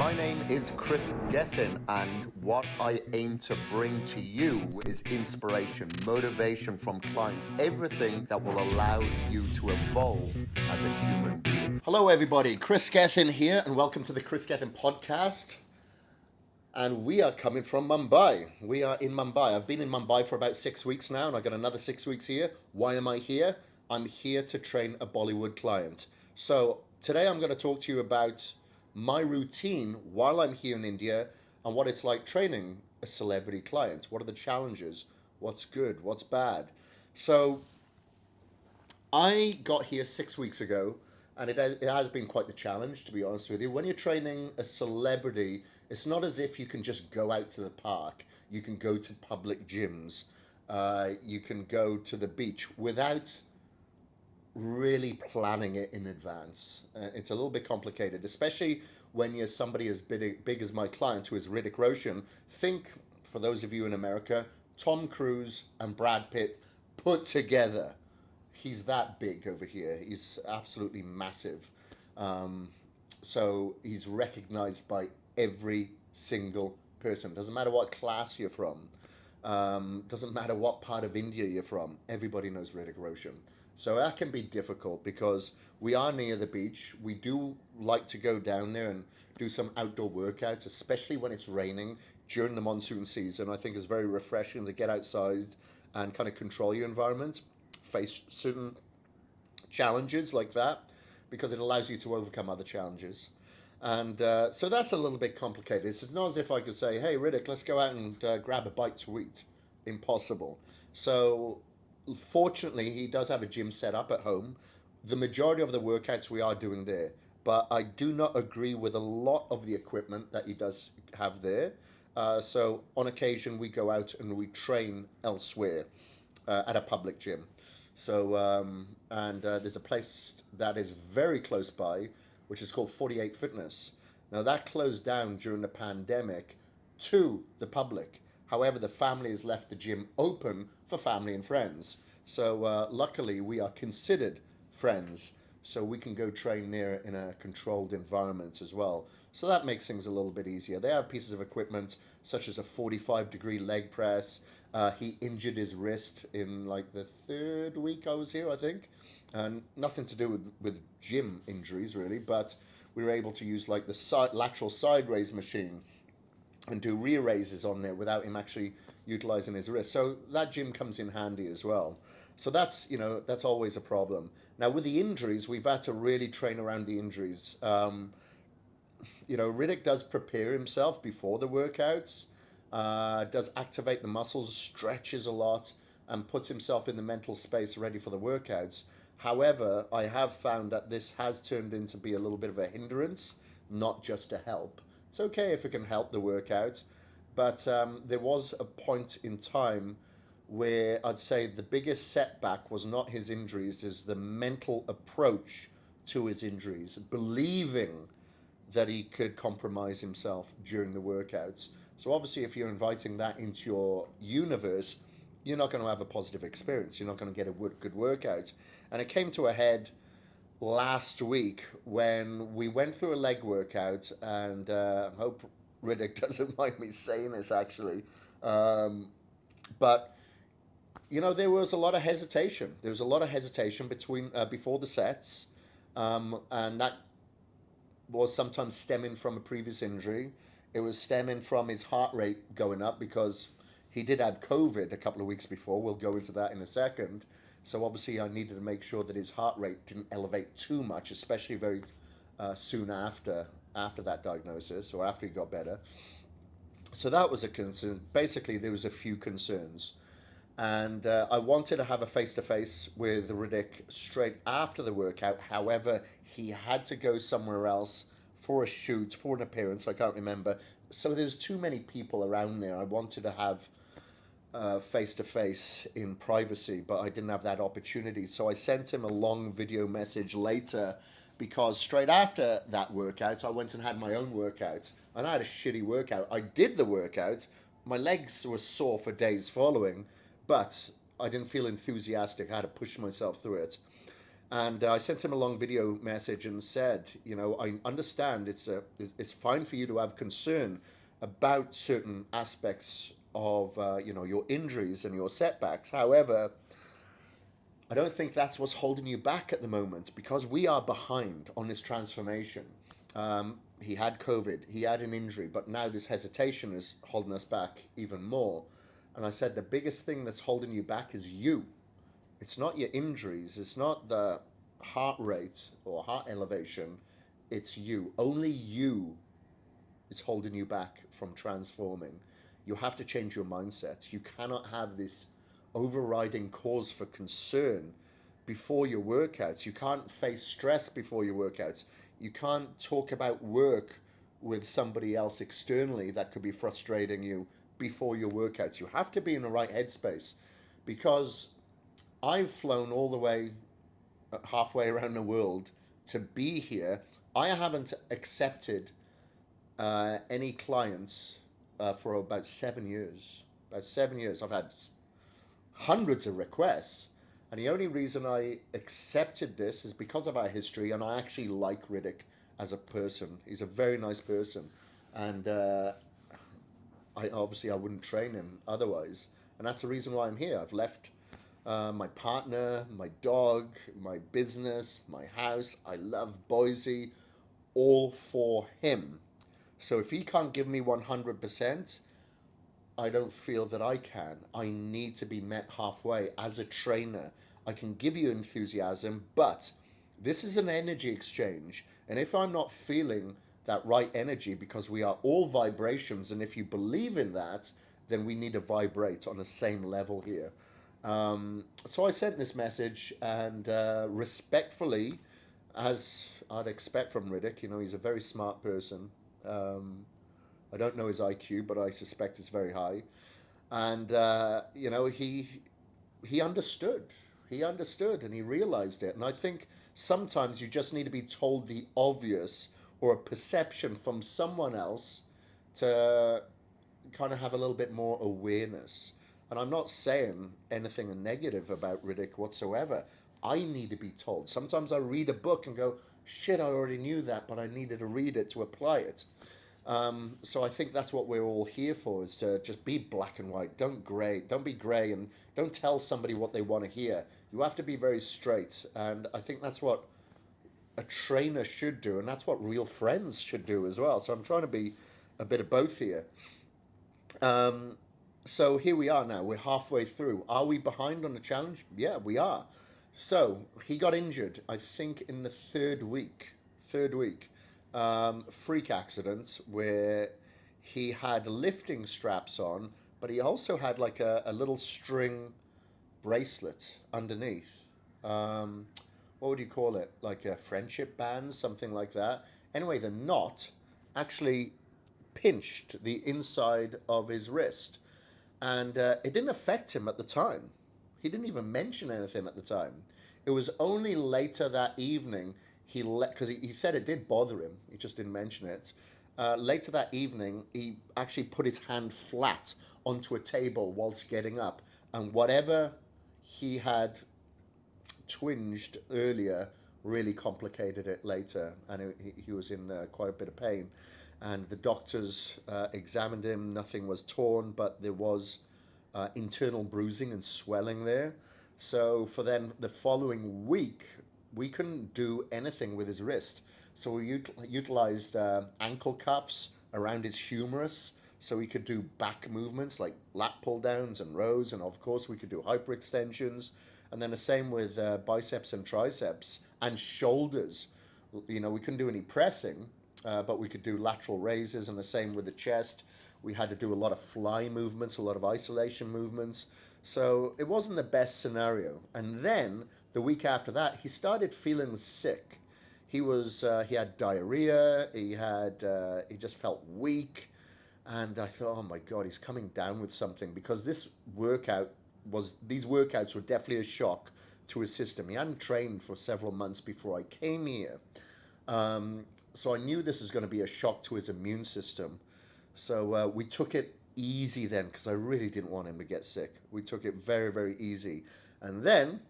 My name is Kris Gethin, and what I aim to bring to you is inspiration, motivation from clients, everything that will allow you to evolve as a human being. Hello, everybody. Kris Gethin here, and welcome to the Kris Gethin podcast. And we are coming from Mumbai. We are in Mumbai. I've been in Mumbai for about 6 weeks now, and I've got another 6 weeks here. Why am I here? I'm here to train a Bollywood client. So today I'm going to talk to you about my routine while I'm here in India and what it's like training a celebrity client. What are the challenges? What's good? What's bad? So I got here 6 weeks ago, and it has been quite the challenge, to be honest with you. When you're training a celebrity, it's not as if you can just go out to the park. You can go to public gyms. You can go to the beach without really planning it in advance. It's a little bit complicated, especially when you're somebody as big as my client, who is Hrithik Roshan. Think, for those of you in America, Tom Cruise and Brad Pitt put together. He's that big over here. He's absolutely massive. So he's recognized by every single person. Doesn't matter what class you're from. Doesn't matter what part of India you're from. Everybody knows Hrithik Roshan. So that can be difficult because we are near the beach. We do like to go down there and do some outdoor workouts, especially when it's raining during the monsoon season. I think it's very refreshing to get outside and kind of control your environment, face certain challenges like that, because it allows you to overcome other challenges. And so that's a little bit complicated. It's not as if I could say, hey, Hrithik, let's go out and grab a bite to eat. Impossible. So fortunately, he does have a gym set up at home. The majority of the workouts we are doing there, but I do not agree with a lot of the equipment that he does have there. So on occasion, we go out and we train elsewhere at a public gym. So, there's a place that is very close by, which is called 48 Fitness. Now, that closed down during the pandemic to the public. However, the family has left the gym open for family and friends. So, luckily, we are considered friends. So we can go train there in a controlled environment as well. So that makes things a little bit easier. They have pieces of equipment such as a 45-degree leg press. He injured his wrist in like the third week I was here, I think. And nothing to do with gym injuries really, but we were able to use like the lateral side raise machine and do rear raises on there without him actually utilizing his wrist. So that gym comes in handy as well. So that's, that's always a problem. Now with the injuries, we've had to really train around the injuries. Hrithik does prepare himself before the workouts, does activate the muscles, stretches a lot, and puts himself in the mental space ready for the workouts. However, I have found that this has turned into be a little bit of a hindrance, not just a help. It's okay if it can help the workout, but there was a point in time where I'd say the biggest setback was not his injuries, is the mental approach to his injuries, believing that he could compromise himself during the workouts. So obviously, if you're inviting that into your universe, you're not going to have a positive experience. You're not going to get a good workout. And it came to a head last week when we went through a leg workout, and I hope Hrithik doesn't mind me saying this actually, but there was a lot of hesitation. There was a lot of hesitation between before the sets, and that was sometimes stemming from a previous injury. It was stemming from his heart rate going up because he did have COVID a couple of weeks before. We'll go into that in a second. So obviously I needed to make sure that his heart rate didn't elevate too much, especially very soon after that diagnosis or after he got better. So that was a concern. Basically, there was a few concerns. And I wanted to have a face-to-face with Hrithik straight after the workout. However, he had to go somewhere else for a shoot, for an appearance, I can't remember. So there was too many people around there. I wanted to have face-to-face in privacy, but I didn't have that opportunity. So I sent him a long video message later, because straight after that workout, I went and had my own workout. And I had a shitty workout. I did the workout. My legs were sore for days following, but I didn't feel enthusiastic. I had to push myself through it. And I sent him a long video message and said, you know, I understand it's fine for you to have concern about certain aspects of you know, your injuries and your setbacks. However, I don't think that's what's holding you back at the moment, because we are behind on this transformation. He had COVID, he had an injury, but now this hesitation is holding us back even more. And I said, the biggest thing that's holding you back is you. It's not your injuries, it's not the heart rate or heart elevation, it's you. Only you is holding you back from transforming. You have to change your mindset. You cannot have this overriding cause for concern before your workouts. You can't face stress before your workouts. You can't talk about work with somebody else externally that could be frustrating you before your workouts. You have to be in the right headspace, because I've flown all the way halfway around the world to be here. I haven't accepted any clients for about 7 years. About 7 years. I've had hundreds of requests. And the only reason I accepted this is because of our history, and I actually like Hrithik as a person. He's a very nice person. And I wouldn't train him otherwise. And that's the reason why I'm here. I've left my partner, my dog, my business, my house. I love Boise, all for him. So if he can't give me 100%, I don't feel that I can. I need to be met halfway as a trainer. I can give you enthusiasm, but this is an energy exchange. And if I'm not feeling that right energy, because we are all vibrations, and if you believe in that, then we need to vibrate on the same level here. So I sent this message, and respectfully, as I'd expect from Hrithik, you know, he's a very smart person. Um, I don't know his IQ, but I suspect it's very high. And you know, he understood. He understood, and he realized it. And I think sometimes you just need to be told the obvious, or a perception from someone else, to kind of have a little bit more awareness. And I'm not saying anything negative about Hrithik whatsoever. I need to be told. Sometimes I read a book and go, shit, I already knew that, but I needed to read it to apply it. So I think that's what we're all here for, is to just be black and white. Don't be gray, and don't tell somebody what they want to hear. You have to be very straight. And I think that's what a trainer should do, and that's what real friends should do as well. So I'm trying to be a bit of both here. Um, so here we are now. We're halfway through. Are we behind on the challenge? Yeah, we are. So he got injured, I think, in the third week. Third week. Freak accident where he had lifting straps on, but he also had like a little string bracelet underneath. Um, what would you call it? Like a friendship band, something like that. Anyway, the knot actually pinched the inside of his wrist, and it didn't affect him at the time. He didn't even mention anything at the time. It was only later that evening because he said it did bother him. He just didn't mention it. Later that evening, he actually put his hand flat onto a table whilst getting up, and whatever he had twinged earlier really complicated it later, and he was in quite a bit of pain. And the doctors examined him. Nothing was torn, but there was internal bruising and swelling there. So for then the following week, we couldn't do anything with his wrist. So we utilized ankle cuffs around his humerus, so we could do back movements like lat pull downs and rows, and of course we could do hyperextensions. And then the same with biceps and triceps and shoulders. You know, we couldn't do any pressing, but we could do lateral raises, and the same with the chest. We had to do a lot of fly movements, a lot of isolation movements. So it wasn't the best scenario. And then the week after that, he started feeling sick. He had diarrhea. He just felt weak, and I thought, oh my god, he's coming down with something, because these workouts were definitely a shock to his system. He hadn't trained for several months before I came here. So I knew this was going to be a shock to his immune system. So we took it easy then, because I really didn't want him to get sick. We took it very, very easy. And then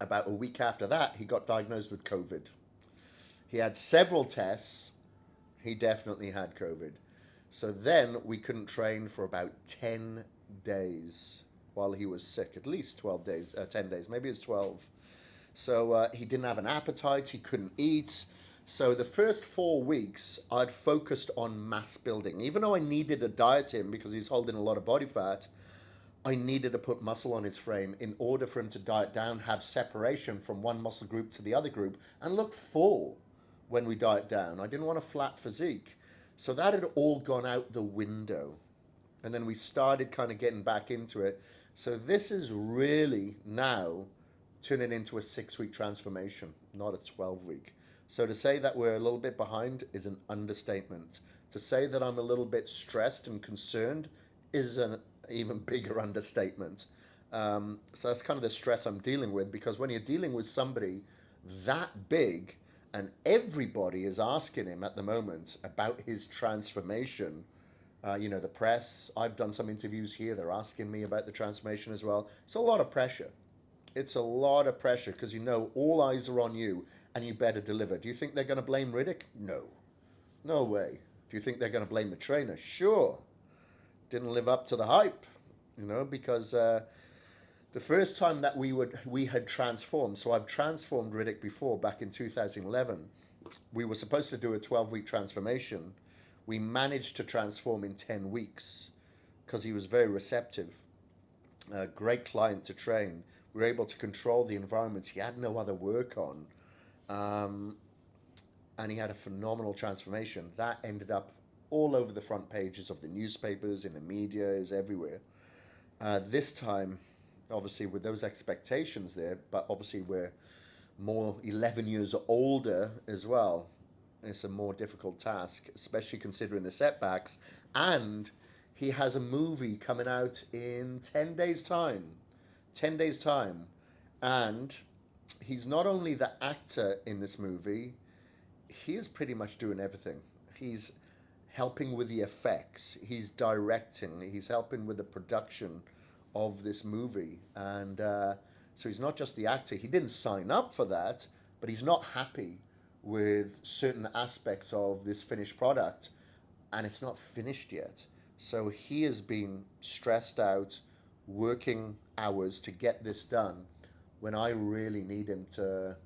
About a week after that, he got diagnosed with COVID. He had several tests. He definitely had COVID. So then we couldn't train for about 10 days while he was sick, at least 12 days, 10 days, maybe it's 12. So he didn't have an appetite, he couldn't eat. So the first 4 weeks, I'd focused on mass building. Even though I needed to diet him because he's holding a lot of body fat, I needed to put muscle on his frame in order for him to diet down, have separation from one muscle group to the other group, and look full when we diet down. I didn't want a flat physique. So that had all gone out the window. And then we started kind of getting back into it. So this is really now turning into a 6 week transformation, not a 12 week. So to say that we're a little bit behind is an understatement. To say that I'm a little bit stressed and concerned is an even bigger understatement. So that's kind of the stress I'm dealing with, because when you're dealing with somebody that big and everybody is asking him at the moment about his transformation, the press, I've done some interviews here, they're asking me about the transformation as well. It's a lot of pressure. It's a lot of pressure because all eyes are on you and you better deliver. Do you think they're going to blame Hrithik? No. No way. Do you think they're going to blame the trainer? Sure. Didn't live up to the hype, because the first time that we had transformed, so I've transformed Hrithik before back in 2011. We were supposed to do a 12-week transformation. We managed to transform in 10 weeks because he was very receptive. A great client to train. We were able to control the environment he had no other work on. And he had a phenomenal transformation. That ended up all over the front pages of the newspapers, in the media, is everywhere. This time, obviously, with those expectations there, but obviously we're more 11 years older as well. It's a more difficult task, especially considering the setbacks. And he has a movie coming out in 10 days' time. 10 days' time. And he's not only the actor in this movie, he is pretty much doing everything. He's helping with the effects, he's directing, he's helping with the production of this movie. And so he's not just the actor. He didn't sign up for that, but he's not happy with certain aspects of this finished product, and it's not finished yet. So he has been stressed out, working hours to get this done, when I really need him to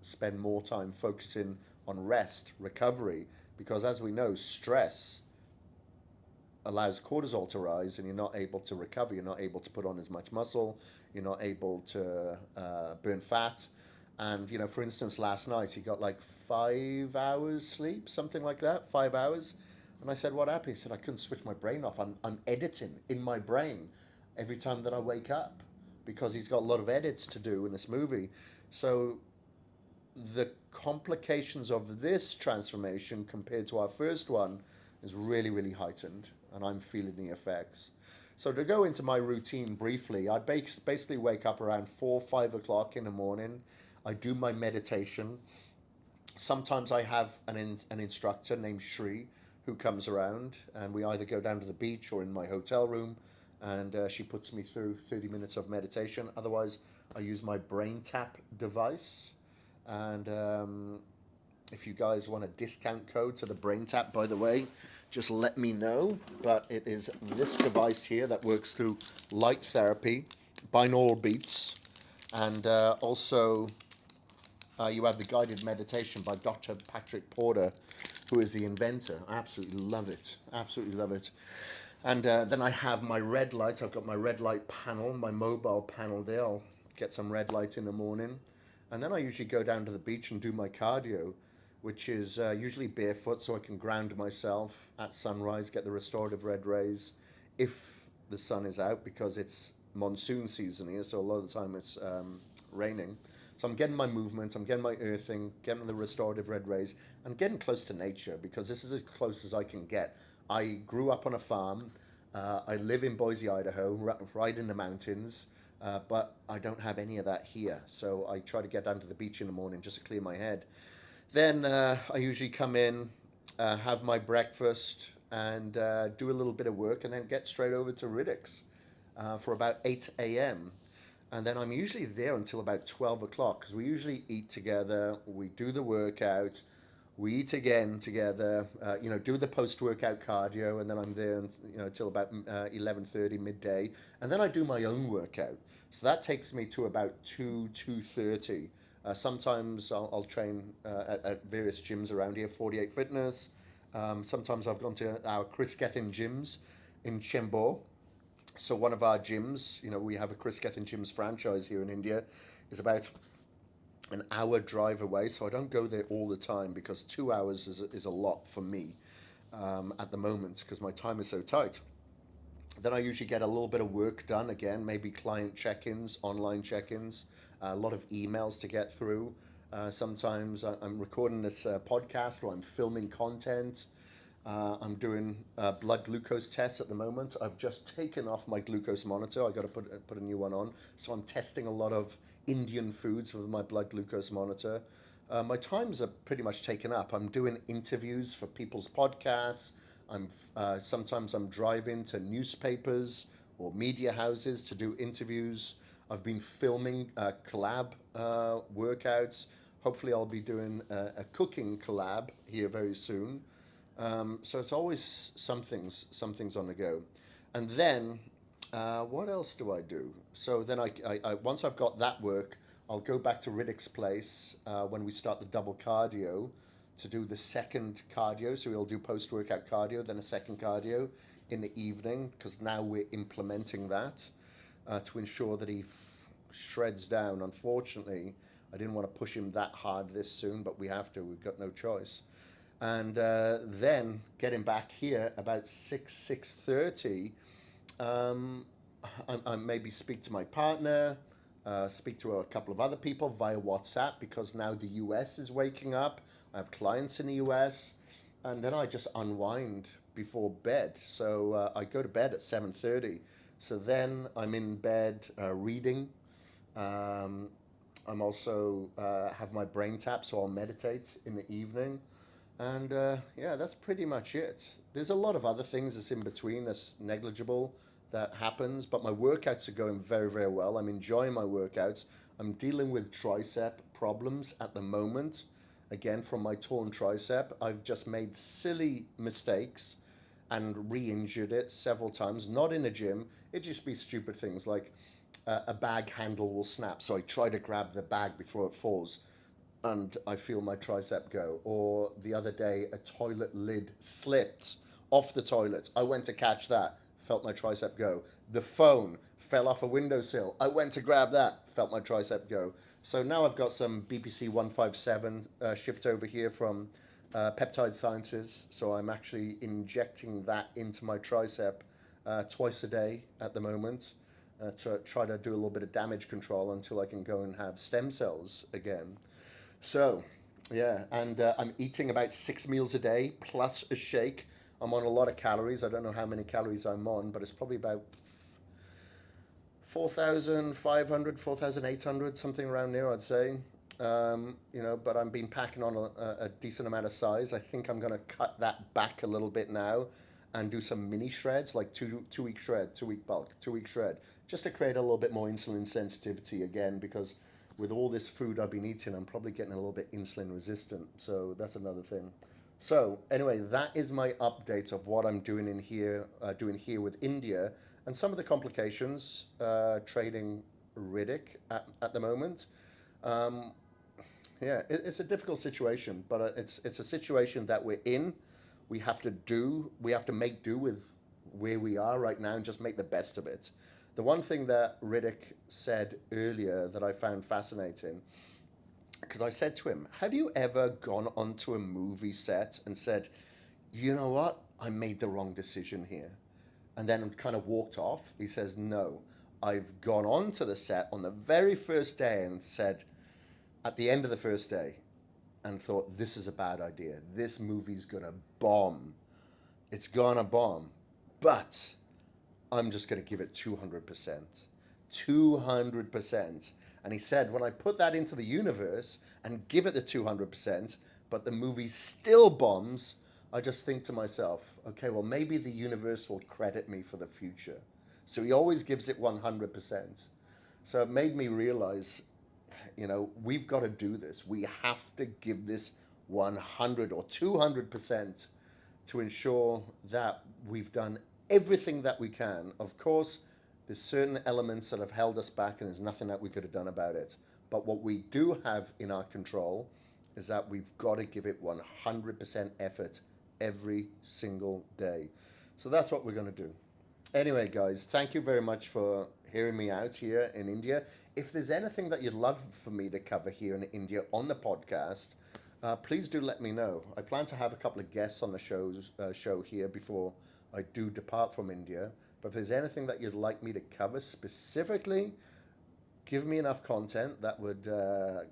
spend more time focusing on rest, recovery, because as we know, stress allows cortisol to rise and you're not able to recover, you're not able to put on as much muscle, you're not able to burn fat. And, for instance, last night he got like 5 hours sleep, something like that, 5 hours. And I said, what happened? He said, I couldn't switch my brain off. I'm editing in my brain every time that I wake up, because he's got a lot of edits to do in this movie. So the complications of this transformation compared to our first one is really, really heightened, and I'm feeling the effects. So to go into my routine briefly, I basically wake up around 4, 5 o'clock in the morning. I do my meditation. Sometimes I have an instructor named Shri who comes around, and we either go down to the beach or in my hotel room, and she puts me through 30 minutes of meditation. Otherwise, I use my brain tap device. And if you guys want a discount code to the brain tap, by the way, just let me know. But it is this device here that works through light therapy, binaural beats, and also you have the guided meditation by Dr. Patrick Porter, who is the inventor. I absolutely love it. Absolutely love it. And then I have my red light. I've got my red light panel, my mobile panel there. I'll get some red light in the morning. And then I usually go down to the beach and do my cardio, which is usually barefoot, so I can ground myself at sunrise, get the restorative red rays if the sun is out, because it's monsoon season here, so a lot of the time it's raining. So I'm getting my movement, I'm getting my earthing, getting the restorative red rays, and getting close to nature, because this is as close as I can get. I grew up on a farm. I live in Boise, Idaho, right in the mountains, but I don't have any of that here. So I try to get down to the beach in the morning just to clear my head. Then I usually come in, have my breakfast, and do a little bit of work, and then get straight over to Hrithik's for about 8 a.m. and then I'm usually there until about 12 o'clock because we usually eat together, we do the workout, we eat again together, do the post-workout cardio, and then I'm there, till about 11:30 midday, and then I do my own workout. So that takes me to about 2:30. Sometimes I'll train at various gyms around here, 48 Fitness. Sometimes I've gone to our Kris Gethin gyms in Chembur. So one of our gyms, we have a Kris Gethin gyms franchise here in India, is about an hour drive away. So I don't go there all the time because 2 hours is a lot for me at the moment because my time is so tight. Then I usually get a little bit of work done again, maybe client check-ins, online check-ins, a lot of emails to get through. Sometimes I'm recording this podcast or I'm filming content. I'm doing blood glucose tests at the moment. I've just taken off my glucose monitor. I got to put a new one on. So I'm testing a lot of Indian foods with my blood glucose monitor. My times are pretty much taken up. I'm doing interviews for people's podcasts. Sometimes I'm driving to newspapers or media houses to do interviews. I've been filming collab workouts. Hopefully, I'll be doing a cooking collab here very soon. So it's always some things on the go. And then, what else do I do? So then once I've got that work, I'll go back to Hrithik's place when we start the double cardio to do the second cardio. So we'll do post workout cardio, then a second cardio in the evening because now we're implementing that to ensure that he shreds down. Unfortunately, I didn't want to push him that hard this soon, but we have to. We've got no choice. And then getting back here about 6:30, um, I maybe speak to my partner, speak to a couple of other people via WhatsApp because now the US is waking up. I have clients in the US, and then I just unwind before bed. So I go to bed at 7:30. So then I'm in bed reading. Um, I'm also have my brain tap, so I'll meditate in the evening. And yeah, that's pretty much it. There's a lot of other things that's in between that's negligible that happens, but my workouts are going very, very well. I'm enjoying my workouts. I'm dealing with tricep problems at the moment. Again, from my torn tricep, I've just made silly mistakes and re injured it several times, not in a gym. It just be stupid things like a bag handle will snap. So I try to grab the bag before it falls and I feel my tricep go. Or the other day, a toilet lid slipped off the toilet. I went to catch that, felt my tricep go. The phone fell off a windowsill. I went to grab that, felt my tricep go. So now I've got some BPC 157 shipped over here from Peptide Sciences. So I'm actually injecting that into my tricep twice a day at the moment to try to do a little bit of damage control until I can go and have stem cells again. So, yeah, and I'm eating about 6 meals a day plus a shake. I'm on a lot of calories. I don't know how many calories I'm on, but it's probably about 4,500, 4,800, something around there, I'd say. But I've been packing on a decent amount of size. I think I'm going to cut that back a little bit now and do some mini shreds, like two week shred, 2 week bulk, 2 week shred, just to create a little bit more insulin sensitivity again, because with all this food I've been eating, I'm probably getting a little bit insulin resistant. So that's another thing. So anyway, that is my update of what I'm doing here with India, and some of the complications trading Hrithik at the moment. Um, yeah, it's a difficult situation, but it's a situation that we're in. We have to make do with where we are right now and just make the best of it. The one thing that Hrithik said earlier that I found fascinating, because I said to him, have you ever gone onto a movie set and said, you know what, I made the wrong decision here, and then kind of walked off? He says, no, I've gone onto the set on the very first day and said, at the end of the first day, and thought, this is a bad idea. This movie's gonna bomb. It's gonna bomb. But I'm just gonna give it 200%. 200%. And he said, when I put that into the universe and give it the 200%, but the movie still bombs, I just think to myself, okay, well, maybe the universe will credit me for the future. So he always gives it 100%. So it made me realize, we've got to do this. We have to give this 100 or 200% to ensure that we've done everything that we can. Of course, there's certain elements that have held us back, and there's nothing that we could have done about it. But what we do have in our control is that we've got to give it 100% effort every single day. So that's what we're going to do. Anyway, guys, thank you very much for hearing me out here in India. If there's anything that you'd love for me to cover here in India on the podcast, please do let me know. I plan to have a couple of guests on the show here before I do depart from India. But if there's anything that you'd like me to cover specifically, give me enough content that would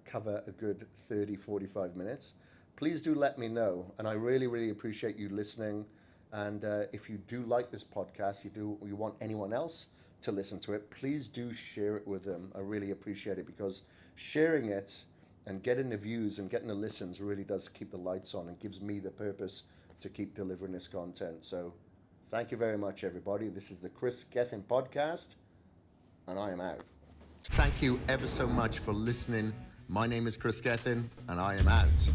cover a good 30, 45 minutes. Please do let me know. And I really, really appreciate you listening. And if you do like this podcast, you want anyone else to listen to it, please do share it with them. I really appreciate it, because sharing it and getting the views and getting the listens really does keep the lights on and gives me the purpose to keep delivering this content. So thank you very much, everybody. This is the Kris Gethin podcast, and I am out. Thank you ever so much for listening. My name is Kris Gethin, and I am out.